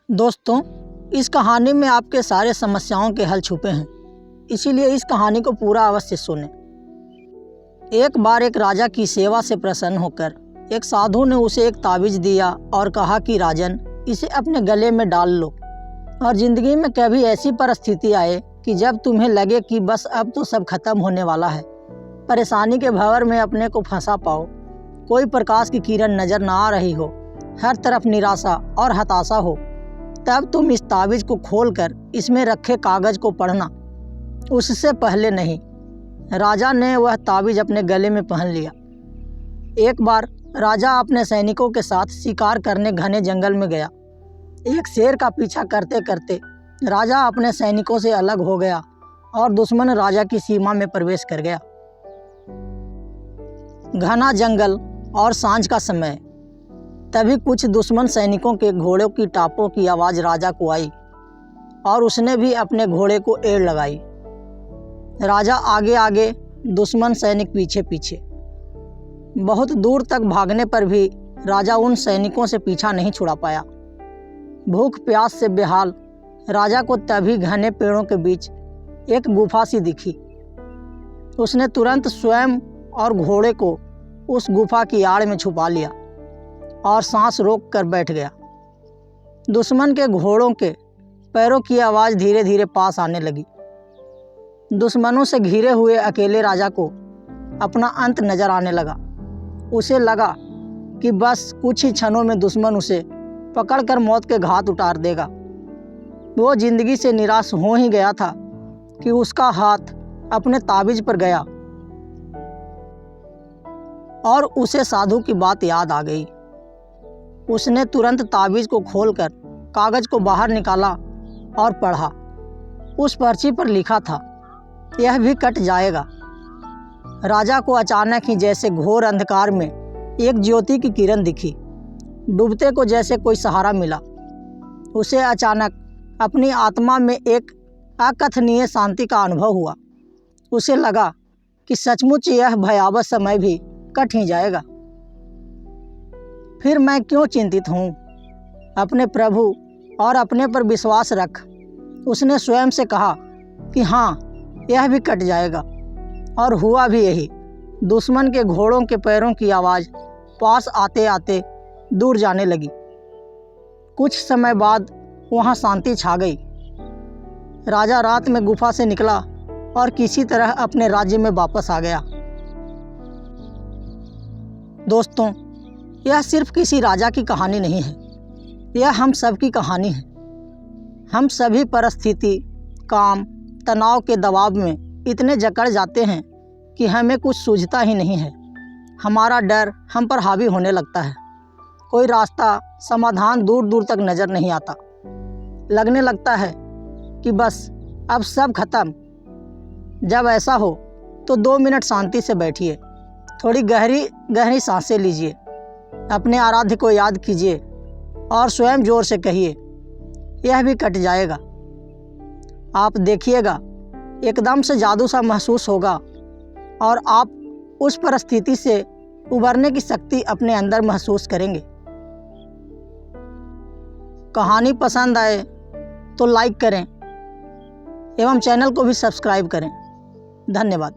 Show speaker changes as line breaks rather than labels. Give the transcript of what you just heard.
दोस्तों, इस कहानी में आपके सारे समस्याओं के हल छुपे हैं, इसीलिए इस कहानी को पूरा अवश्य सुनें। एक बार एक राजा की सेवा से प्रसन्न होकर एक साधु ने उसे एक ताबीज़ दिया और कहा कि राजन, इसे अपने गले में डाल लो और ज़िंदगी में कभी ऐसी परिस्थिति आए कि जब तुम्हें लगे कि बस अब तो सब खत्म होने वाला है, परेशानी के भंवर में अपने को फंसा पाओ, कोई प्रकाश की किरण नज़र ना आ रही हो, हर तरफ निराशा और हताशा हो, तब तुम इस ताबीज़ को खोलकर इसमें रखे कागज़ को पढ़ना। उससे पहले नहीं। राजा ने वह ताबीज़ अपने गले में पहन लिया। एक बार राजा अपने सैनिकों के साथ शिकार करने घने जंगल में गया। एक शेर का पीछा करते करते राजा अपने सैनिकों से अलग हो गया और दुश्मन राजा की सीमा में प्रवेश कर गया। घना जंगल और सांझ का समय। तभी कुछ दुश्मन सैनिकों के घोड़ों की टापों की आवाज़ राजा को आई और उसने भी अपने घोड़े को एड़ लगाई। राजा आगे आगे, दुश्मन सैनिक पीछे पीछे। बहुत दूर तक भागने पर भी राजा उन सैनिकों से पीछा नहीं छुड़ा पाया। भूख प्यास से बेहाल राजा को तभी घने पेड़ों के बीच एक गुफा सी दिखी। उसने तुरंत स्वयं और घोड़े को उस गुफा की आड़ में छुपा लिया और सांस रोक कर बैठ गया। दुश्मन के घोड़ों के पैरों की आवाज़ धीरे धीरे पास आने लगी। दुश्मनों से घिरे हुए अकेले राजा को अपना अंत नजर आने लगा। उसे लगा कि बस कुछ ही क्षणों में दुश्मन उसे पकड़कर मौत के घाट उतार देगा। वो जिंदगी से निराश हो ही गया था कि उसका हाथ अपने ताबीज़ पर गया और उसे साधु की बात याद आ गई। उसने तुरंत ताबीज़ को खोलकर कागज़ को बाहर निकाला और पढ़ा। उस पर्ची पर लिखा था, यह भी कट जाएगा। राजा को अचानक ही जैसे घोर अंधकार में एक ज्योति की किरण दिखी। डूबते को जैसे कोई सहारा मिला। उसे अचानक अपनी आत्मा में एक अकथनीय शांति का अनुभव हुआ। उसे लगा कि सचमुच यह भयावह समय भी कट ही जाएगा। फिर मैं क्यों चिंतित हूँ? अपने प्रभु और अपने पर विश्वास रख। उसने स्वयं से कहा कि हाँ, यह भी कट जाएगा। और हुआ भी यही। दुश्मन के घोड़ों के पैरों की आवाज़ पास आते आते दूर जाने लगी। कुछ समय बाद वहाँ शांति छा गई। राजा रात में गुफा से निकला और किसी तरह अपने राज्य में वापस आ गया। दोस्तों, यह सिर्फ किसी राजा की कहानी नहीं है, यह हम सब की कहानी है। हम सभी परिस्थिति, काम, तनाव के दबाव में इतने जकड़ जाते हैं कि हमें कुछ सूझता ही नहीं है। हमारा डर हम पर हावी होने लगता है। कोई रास्ता, समाधान दूर दूर तक नज़र नहीं आता। लगने लगता है कि बस अब सब खत्म। जब ऐसा हो तो 2 मिनट शांति से बैठिए, थोड़ी गहरी गहरी सांसें लीजिए, अपने आराध्य को याद कीजिए और स्वयं जोर से कहिए, यह भी कट जाएगा। आप देखिएगा, एकदम से जादू सा महसूस होगा और आप उस परिस्थिति से उबरने की शक्ति अपने अंदर महसूस करेंगे। कहानी पसंद आए तो लाइक करें एवं चैनल को भी सब्सक्राइब करें। धन्यवाद।